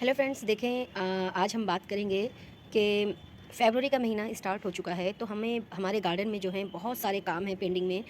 Hello friends, देखें आज हम बात करेंगे कि फ़रवरी का महीना स्टार्ट हो चुका है। तो हमें हमारे गार्डन में जो है बहुत सारे काम हैं पेंडिंग में।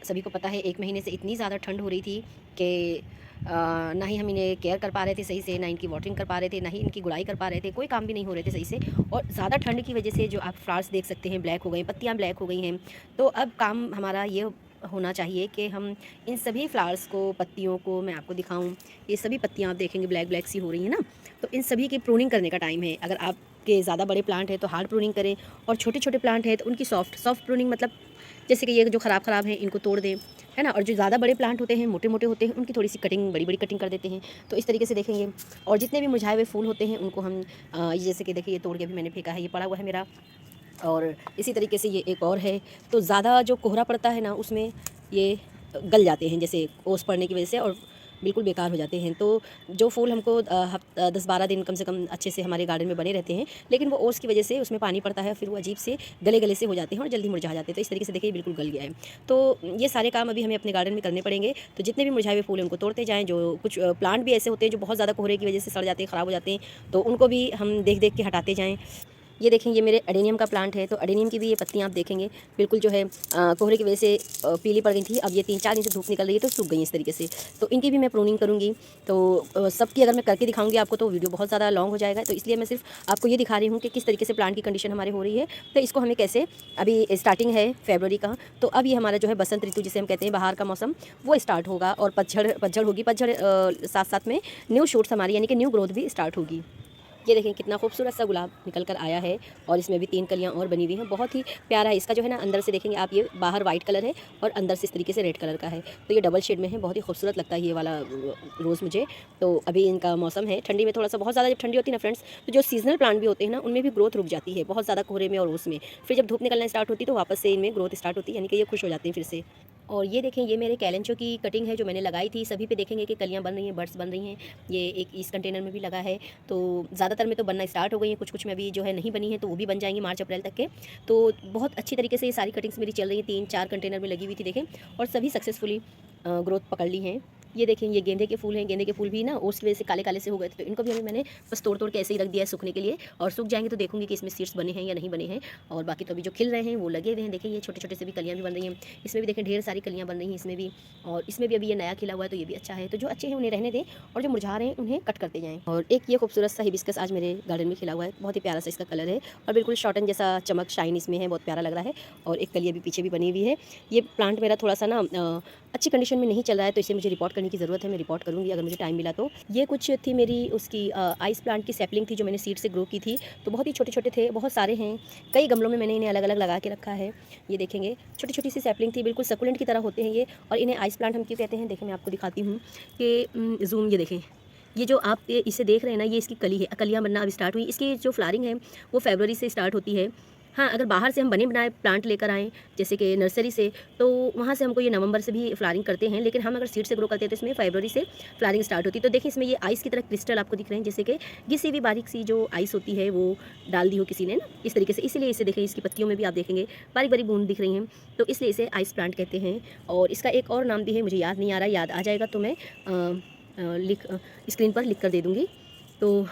सभी को पता है 1 महीने से इतनी ज़्यादा ठंड हो रही थी कि ना ही हम इन्हें केयर कर पा रहे थे सही से, ना इनकी वाटरिंग कर पा रहे थे, ना ही इनकी गुड़ाई कर पा रहे थे। कोई काम भी नहीं हो रहे थे सही से। और ज़्यादा ठंड की वजह से जो आप फ्लावर्स देख सकते हैं ब्लैक हो गए, पत्तियाँ ब्लैक हो गई हैं। तो अब काम हमारा ये होना चाहिए कि हम इन सभी फ्लावर्स को, पत्तियों को मैं आपको दिखाऊँ। ये सभी पत्तियाँ आप देखेंगे ब्लैक ब्लैक सी हो रही हैं ना। तो इन सभी की प्रूनिंग करने का टाइम है। अगर आपके ज़्यादा बड़े प्लांट हैं तो हार्ड प्रूनिंग करें, और छोटे छोटे प्लांट हैं तो उनकी सॉफ्ट सॉफ्ट प्रूनिंग, मतलब जैसे कि ये जो ख़राब हैं इनको तोड़ दें, है ना। और जो ज़्यादा बड़े प्लांट होते हैं, मोटे मोटे होते हैं, उनकी थोड़ी सी कटिंग, बड़ी बड़ी कटिंग कर देते हैं। तो इस तरीके से देखेंगे। और जितने भी मुरझाए हुए फूल होते हैं उनको हम ये जैसे कि देखिए, ये तोड़ के भी मैंने फेंका है, ये पड़ा हुआ है मेरा। और इसी तरीके से ये एक और है। तो ज़्यादा जो कोहरा पड़ता है ना, उसमें ये गल जाते हैं, जैसे ओस पड़ने की वजह से, और बिल्कुल बेकार हो जाते हैं। तो जो फूल हमको 10-12 दिन कम से कम अच्छे से हमारे गार्डन में बने रहते हैं, लेकिन वो ओस की वजह से उसमें पानी पड़ता है, फिर वो अजीब से गले गले से हो जाते हैं और जल्दी मुरझा जाते हैं। तो इस तरीके से देखिए बिल्कुल गल गया है। तो ये सारे काम अभी हमें अपने गार्डन में करने पड़ेंगे। तो जितने भी मुरझाए हुए फूल हैं उनको तोड़ते जाएँ। जो कुछ प्लांट भी ऐसे होते हैं जो बहुत ज़्यादा कोहरे की वजह से सड़ जाते हैं, ख़राब हो जाते हैं, तो उनको भी हम देख देख के हटाते जाएँ। ये देखें, ये मेरे एडेनियम का प्लांट है। तो एडेनियम की भी ये पत्तियाँ आप देखेंगे बिल्कुल जो है कोहरे की वजह से पीली पड़ गई थी। अब ये 3-4 दिन से धूप निकल रही है तो सूख गई इस तरीके से। तो इनकी भी मैं प्रूनिंग करूँगी। तो सबकी अगर मैं करके दिखाऊंगी आपको तो वीडियो बहुत ज़्यादा लॉन्ग हो जाएगा। तो इसलिए मैं सिर्फ आपको ये दिखा रही हूँ कि किस तरीके से प्लांट की कंडीशन हमारे हो रही है। तो इसको हमें कैसे, अभी स्टार्टिंग है फरवरी का, तो अब ये हमारा जो है बसंत ऋतु जिसे हम कहते हैं, बाहर का मौसम, वो स्टार्ट होगा। और पतझड़ होगी। पतझड़ साथ साथ में न्यू शूट्स हमारी, यानी कि न्यू ग्रोथ भी स्टार्ट होगी। ये देखें कितना खूबसूरत सा गुलाब निकल कर आया है, और इसमें भी 3 कलियां और बनी हुई हैं। बहुत ही प्यारा है। इसका जो है ना, अंदर से देखेंगे आप, ये बाहर वाइट कलर है और अंदर से इस तरीके से रेड कलर का है। तो ये डबल शेड में है, बहुत ही खूबसूरत लगता है ये वाला रोज़ मुझे। तो अभी इनका मौसम है ठंडी में, थोड़ा सा बहुत ज़्यादा जब ठंडी होती है ना फ्रेंड्स, तो जो सीजनल प्लांट भी होते हैं ना, उनमें भी ग्रोथ रुक जाती है बहुत ज़्यादा कोहरे में और उसमें। फिर जब धूप निकलना स्टार्ट होती है तो वापस से इनमें ग्रोथ स्टार्ट होती है, यानी कि ये खुश हो जाते हैं फिर से। और ये देखें, ये मेरे कैलेंचो की कटिंग है जो मैंने लगाई थी। सभी पे देखेंगे कि कलियां बन रही हैं, बड्स बन रही हैं। ये एक इस कंटेनर में भी लगा है। तो ज़्यादातर में तो बनना स्टार्ट हो गई हैं, कुछ कुछ में अभी जो है नहीं बनी है, तो वो भी बन जाएंगी मार्च अप्रैल तक के। तो बहुत अच्छी तरीके से ये सारी कटिंग्स मेरी चल रही हैं। 3-4 कंटेनर में लगी हुई थी देखें, और सभी सक्सेसफुली ग्रोथ पकड़ ली हैं। ये देखें, ये गेंदे के फूल हैं। गेंदे के फूल भी ना ओस की वजह से काले काले से हो गए थे, तो इनको भी अभी मैंने बस तोड़ तोड़ के ऐसे ही रख दिया है सूखने के लिए। और सूख जाएंगे तो देखूंगी कि इसमें सीड्स बने हैं या नहीं बने हैं। और बाकी तो अभी जो खिल रहे हैं वो लगे हुए हैं। देखें, ये छोटे छोटे से भी कलियाँ भी बन रही हैं। इसमें भी देखें ढेर सारी कलियाँ बन रही हैं इसमें भी। और इसमें भी अभी ये नया खिला हुआ है, तो ये भी अच्छा है। तो जो अच्छे हैं उन्हें रहने दें, और जो मुरझा रहे हैं उन्हें कट करते जाएँ। और एक ये खूबसूरत सा हिबिस्कस आज मेरे गार्डन में खिला हुआ है। बहुत ही प्यारा सा इसका कलर है, और बिल्कुल शॉर्टन जैसा चमक शाइन इसमें है, बहुत प्यारा लग रहा है। और एक कली अभी पीछे भी बनी हुई है। ये प्लांट मेरा थोड़ा सा ना अच्छी कंडीशन में नहीं चल रहा है, तो इसे मुझे रिपोर्ट करने की ज़रूरत है। मैं रिपोर्ट करूँगी अगर मुझे टाइम मिला तो। ये कुछ थी मेरी उसकी आइस प्लांट की सैपलिंग थी जो मैंने सीड से ग्रो की थी। तो बहुत ही छोटे छोटे थे, बहुत सारे हैं। कई गमलों में मैंने इन्हें अलग अलग लगा के रखा है। ये देखेंगे छोटी छोटी सी सैपलिंग थी, बिल्कुल सकुलेंट की तरह होते हैं ये। और इन्हें आइस प्लांट हम क्यों कहते हैं, देखें मैं आपको दिखाती हूँ कि जूम, ये देखें, ये जो आप इसे देख रहे हैं ना, ये इसकी कली है। कलियाँ बनना अब स्टार्ट हुई। इसकी जो फ्लावरिंग है वो फरवरी से स्टार्ट होती है। हाँ, अगर बाहर से हम बने बनाए प्लांट लेकर आएँ, जैसे कि नर्सरी से, तो वहाँ से हमको ये नवंबर से भी फ्लावरिंग करते हैं। लेकिन हम अगर सीड से ग्रो करते हैं तो इसमें फरवरी से फ्लावरिंग स्टार्ट होती है। तो देखिए, इसमें ये आइस की तरह क्रिस्टल आपको दिख रहे हैं, जैसे कि घिसी हुई बारीक सी जो आइस होती है वो डाल दी हो किसी ने ना, इस तरीके से। इसीलिए इसे देखें, इसकी पत्तियों में भी आप देखेंगे बारीक बारीक बूंद दिख रही हैं। तो इसलिए इसे आइस प्लांट कहते हैं। और इसका एक और नाम भी है, मुझे याद नहीं आ रहा, याद आ जाएगा तो मैं स्क्रीन पर लिख कर दे दूँगी। तो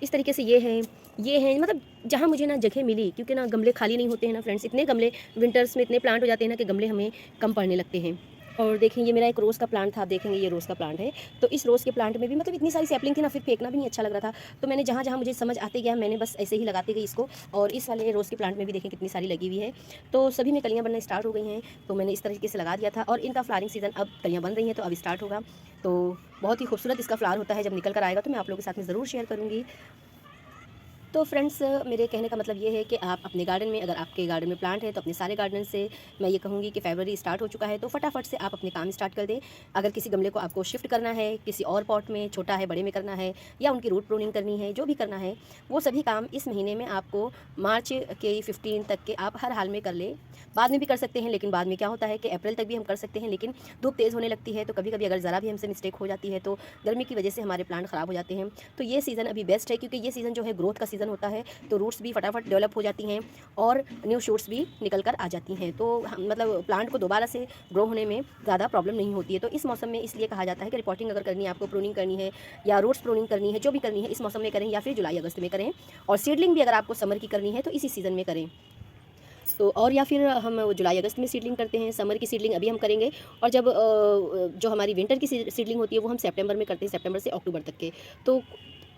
इस तरीके से ये हैं, मतलब जहाँ मुझे ना जगह मिली, क्योंकि ना गमले खाली नहीं होते हैं ना फ्रेंड्स। इतने गमले विंटर्स में, इतने प्लांट हो जाते हैं ना कि गमले हमें कम पड़ने लगते हैं। और देखें, ये मेरा एक रोज़ का प्लांट था, आप देखेंगे ये रोज़ का प्लांट है। तो इस रोज़ के प्लांट में भी मतलब इतनी सारी सैपलिंग थी ना, फिर फेंकना भी नहीं अच्छा लग रहा था। तो मैंने जहाँ जहाँ मुझे समझ आते गया, मैंने बस ऐसे ही लगाते गई इसको। और इस वाले रोज़ के प्लांट में भी देखें कितनी सारी लगी हुई है। तो सभी में कलियाँ बनना स्टार्ट हो गई हैं। तो मैंने इस तरीके से लगा दिया था, और इनका फ्लावरिंग सीज़न, अब कलियाँ बन रही हैं तो अब स्टार्ट होगा। तो बहुत ही खूबसूरत इसका फ्लावर होता है, जब निकल कर आएगा तो मैं आप लोगों के साथ में ज़रूर शेयर करूँगी। तो फ्रेंड्स, मेरे कहने का मतलब ये है कि आप अपने गार्डन में, अगर आपके गार्डन में प्लांट है तो अपने सारे गार्डन से मैं ये कहूँगी कि फरवरी स्टार्ट हो चुका है, तो फटाफट से आप अपने काम स्टार्ट कर दें। अगर किसी गमले को आपको शिफ्ट करना है, किसी और पॉट में, छोटा है बड़े में करना है, या उनकी रूट प्रूनिंग करनी है, जो भी करना है वो सभी काम इस महीने में आपको मार्च के 15 तक के आप हर हाल में कर लें। बाद में भी कर सकते हैं, लेकिन बाद में क्या होता है कि अप्रैल तक भी हम कर सकते हैं, लेकिन धूप तेज़ होने लगती है। तो कभी कभी अगर ज़रा भी हमसे मिस्टेक हो जाती है तो गर्मी की वजह से हमारे प्लांट ख़राब हो जाते हैं। तो ये सीज़न अभी बेस्ट है, क्योंकि ये सीज़न जो है ग्रोथ का सीज़न सीज़न होता है तो रूट्स भी फटाफट डेवलप हो जाती हैं और न्यू शूट्स भी निकल कर आ जाती हैं, तो मतलब प्लांट को दोबारा से ग्रो होने में ज़्यादा प्रॉब्लम नहीं होती है। तो इस मौसम में इसलिए कहा जाता है कि रिपोर्टिंग अगर करनी है आपको, प्रूनिंग करनी है या रूट्स प्रूनिंग करनी है, जो भी करनी है इस मौसम में करें या फिर जुलाई अगस्त में करें। और सीडलिंग भी अगर आपको समर की करनी है तो इसी सीज़न में करें। तो और या फिर हम जुलाई अगस्त में सीडलिंग करते हैं, समर की सीडलिंग अभी हम करेंगे। और जब जो हमारी विंटर की सीडलिंग होती है वो हम सितंबर में करते हैं, सितंबर से अक्टूबर तक के। तो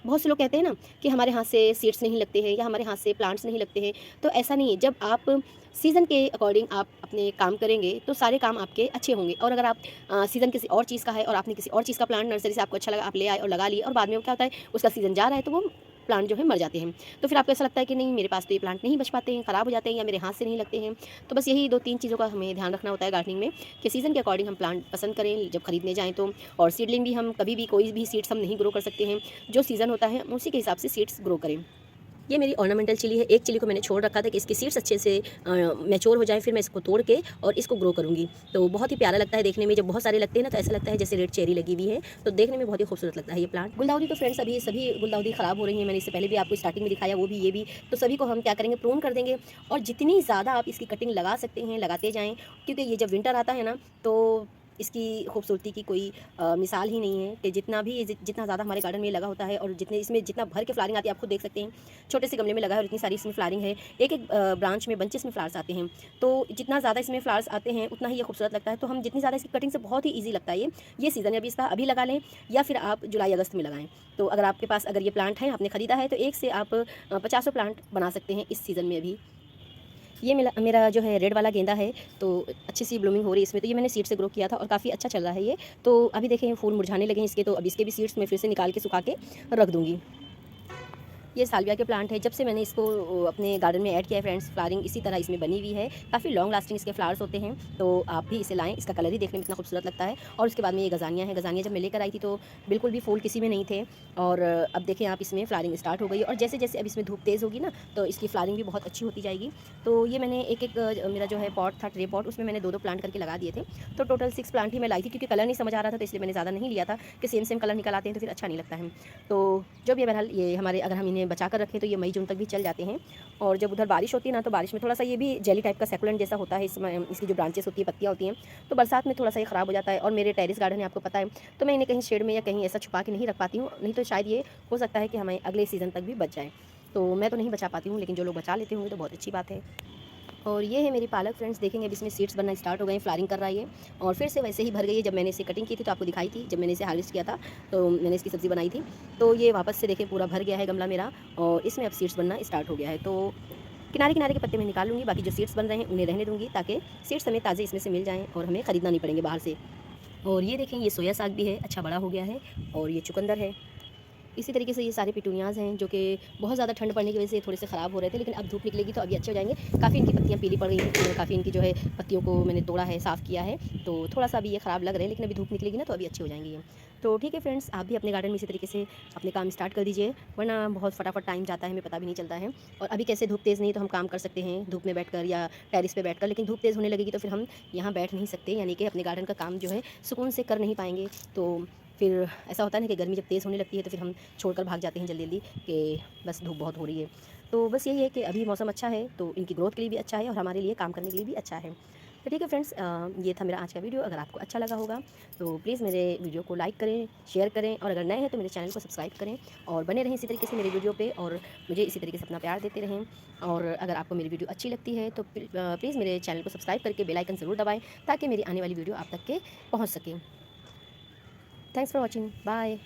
बहुत से लोग कहते हैं ना कि हमारे हाथ से सीड्स नहीं लगते हैं या हमारे हाथ से प्लांट्स नहीं लगते हैं, तो ऐसा नहीं है। जब आप सीज़न के अकॉर्डिंग आप अपने काम करेंगे तो सारे काम आपके अच्छे होंगे। और अगर आप सीज़न किसी और चीज़ का है और आपने किसी और चीज़ का प्लांट नर्सरी से आपको अच्छा लगा, आप ले आए और लगा लिए, और बाद में क्या होता है उसका सीज़न जा रहा है तो वो प्लांट जो है मर जाते हैं। तो फिर आपको ऐसा लगता है कि नहीं, मेरे पास तो ये प्लांट नहीं बच पाते हैं, ख़राब हो जाते हैं या मेरे हाथ से नहीं लगते हैं। तो बस यही 2-3 चीज़ों का हमें ध्यान रखना होता है गार्डनिंग में कि सीज़न के अकॉर्डिंग हम प्लांट पसंद करें जब खरीदने जाएँ तो। और सीडलिंग भी हम कभी भी कोई भी सीड्स हम नहीं ग्रो कर सकते हैं, जो सीज़न होता है उसी के हिसाब से सीड्स ग्रो करें। ये मेरी ऑर्नामेंटल चिली है। एक चिली को मैंने छोड़ रखा था कि इसकी सीड्स अच्छे से मैच्योर हो जाए, फिर मैं इसको तोड़ के और इसको ग्रो करूँगी। तो बहुत ही प्यारा लगता है देखने में। जब बहुत सारे लगते हैं ना तो ऐसा लगता है जैसे रेड चेरी लगी हुई है, तो देखने में बहुत ही खूबसूरत लगता है ये प्लांट। गुलदाउदी तो फ्रेंड्स अभी सभी गुलदाउदी ख़राब हो रही हैं, मैंने इससे पहले भी आपको स्टार्टिंग में दिखाया, वो भी ये भी। तो सभी को हम क्या करेंगे, प्रून कर देंगे। और जितनी ज़्यादा आप इसकी कटिंग लगा सकते हैं लगाते जाएँ, क्योंकि ये जब विंटर आता है ना तो इसकी खूबसूरती की कोई मिसाल ही नहीं है कि जितना ज़्यादा हमारे गार्डन में लगा होता है और जितने इसमें जितना भर के फ्लावरिंग आती है, आप खुद देख सकते हैं। छोटे से गमले में लगा है और इतनी सारी इसमें फ्लावरिंग है, एक-एक ब्रांच में बंचेस में फ्लावर्स आते हैं। तो जितना ज़्यादा इसमें फ्लावर्स आते हैं उतना ही ये खूबसूरत लगता है। तो हम जितनी ज़्यादा इसकी कटिंग से बहुत ही ईज़ी लगता है ये सीज़न है अभी इसका, अभी लगा लें या फिर आप जुलाई अगस्त में लगाएँ। तो अगर आपके पास अगर ये प्लांट है, आपने ख़रीदा है, तो एक से आप 50 प्लांट बना सकते हैं इस सीज़न में अभी। ये मेरा जो है रेड वाला गेंदा है, तो अच्छी सी ब्लूमिंग हो रही है इसमें। तो ये मैंने सीड से ग्रो किया था और काफ़ी अच्छा चल रहा है ये। तो अभी देखें फूल मुरझाने लगे हैं इसके, तो अब इसके भी सीड्स मैं फिर से निकाल के सुखा के रख दूँगी। ये साल्विया के प्लांट है। जब से मैंने इसको अपने गार्डन में ऐड किया है फ्रेंड्स, फ्लावरिंग इसी तरह इसमें बनी हुई है। काफ़ी लॉन्ग लास्टिंग इसके फ्लावर्स होते हैं, तो आप भी इसे लाएँ। इसका कलर ही देखने में इतना खूबसूरत लगता है। और उसके बाद में ये गज़ानिया है। गज़ानिया जब मैं लेकर आई थी तो बिल्कुल भी फूल किसी में नहीं थे, और अब देखें आप इसमें फ्लावरिंग स्टार्ट हो गई। और जैसे-जैसे अब इसमें धूप तेज़ होगी ना तो इसकी फ्लावरिंग भी बहुत अच्छी होती जाएगी। तो ये मैंने एक-एक मेरा जो है पॉट था, ट्रे पॉट, उसमें मैंने 2-2 प्लांट करके लगा दिए थे। तो टोटल 6 प्लांट ही मैं लाई थी, क्योंकि कलर नहीं समझ आ रहा था तो इसलिए मैंने ज़्यादा नहीं लिया था कि सेम-सेम कलर निकल आते हैं तो फिर अच्छा नहीं लगता है। तो जो भी है बहरहाल ये हमारे, अगर हम इन्हें बचा कर रखें तो ये मई जून तक भी चल जाते हैं। और जब उधर बारिश होती है ना तो बारिश में थोड़ा-सा ये भी जेली टाइप का सैकुलेंट जैसा होता है, इसमें इसकी जो ब्रांचेस होती है, पत्तियाँ होती हैं, तो बरसात में थोड़ा-सा ये ख़राब हो जाता है। और मेरे टेरेस गार्डन है आपको पता है, तो मैं इन्हें कहीं शेड में या कहीं ऐसा छुपा के नहीं रख पाती हूँ, नहीं तो शायद ये हो सकता है कि हमें अगले सीज़न तक भी बच जाए। तो मैं तो नहीं बचा पाती हूँ, लेकिन जो लोग बचा लेते होंगे तो बहुत अच्छी बात है। और ये है मेरी पालक फ्रेंड्स, देखेंगे अब इसमें सीड्स बनना स्टार्ट हो गए हैं, फ्लावरिंग कर रहा है ये। और फिर से वैसे ही भर गई है। जब मैंने इसे कटिंग की थी तो आपको दिखाई थी, जब मैंने इसे हार्वेस्ट किया था तो मैंने इसकी सब्ज़ी बनाई थी। तो ये वापस से देखें पूरा भर गया है गमला मेरा, और इसमें अब सीड्स बनना स्टार्ट हो गया है। तो किनारे-किनारे के पत्ते मैं निकाल लूँगी, बाकी जो सीड्स बन रहे हैं उन्हें रहने दूँगी, ताकि सीड्स हमें ताज़े इसमें से मिल जाएँ और हमें ख़रीदना नहीं पड़ेंगे बाहर से। और ये देखें, ये सोया साग भी है, अच्छा बड़ा हो गया है। और ये चुकंदर है। इसी तरीके से ये सारे पिटूनियाज़ हैं जो कि बहुत ज़्यादा ठंड पड़ने की वजह से थोड़े से ख़राब हो रहे थे, लेकिन अब धूप निकलेगी तो अभी अच्छे हो जाएंगे। काफ़ी इनकी पत्तियाँ पीली पड़ गई हैं, काफ़ी इनकी जो है पत्तियों को मैंने तोड़ा है, साफ़ किया है, तो थोड़ा सा अभी ये ख़राब लग रहे हैं, लेकिन अभी धूप निकलेगी ना तो अभी अच्छे हो जाएंगे ये। तो ठीक है फ्रेंड्स, आप भी अपने गार्डन में इसी तरीके से अपने काम स्टार्ट कर दीजिए, वरना बहुत फटाफट टाइम जाता है, हमें पता भी नहीं चलता है। और अभी कैसे धूप तेज़ नहीं तो हम काम कर सकते हैं धूप में बैठकर या टेरिस पे बैठकर, लेकिन धूप तेज़ होने लगेगी तो फिर हम यहाँ बैठ नहीं सकते, यानी कि अपने गार्डन का काम जो है सुकून से कर नहीं पाएंगे। तो फिर ऐसा होता है ना कि गर्मी जब तेज़ होने लगती है तो फिर हम छोड़कर भाग जाते हैं जल्दी-जल्दी कि बस धूप बहुत हो रही है। तो बस यही है कि अभी मौसम अच्छा है तो इनकी ग्रोथ के लिए भी अच्छा है और हमारे लिए काम करने के लिए भी अच्छा है। तो ठीक है फ्रेंड्स, ये था मेरा आज का वीडियो। अगर आपको अच्छा लगा होगा तो प्लीज़ मेरे वीडियो को लाइक करें, शेयर करें, और अगर नए हैं तो मेरे चैनल को सब्सक्राइब करें और बने रहें इसी तरीके से मेरे वीडियो पे, और मुझे इसी तरीके से अपना प्यार देते रहें। और अगर आपको मेरी वीडियो अच्छी लगती है तो प्लीज़ मेरे चैनल को सब्सक्राइब करके बेल आइकन ज़रूर दबाएँ, ताकि मेरी आने वाली वीडियो आप तक के पहुँच सके। Thanks for watching. Bye.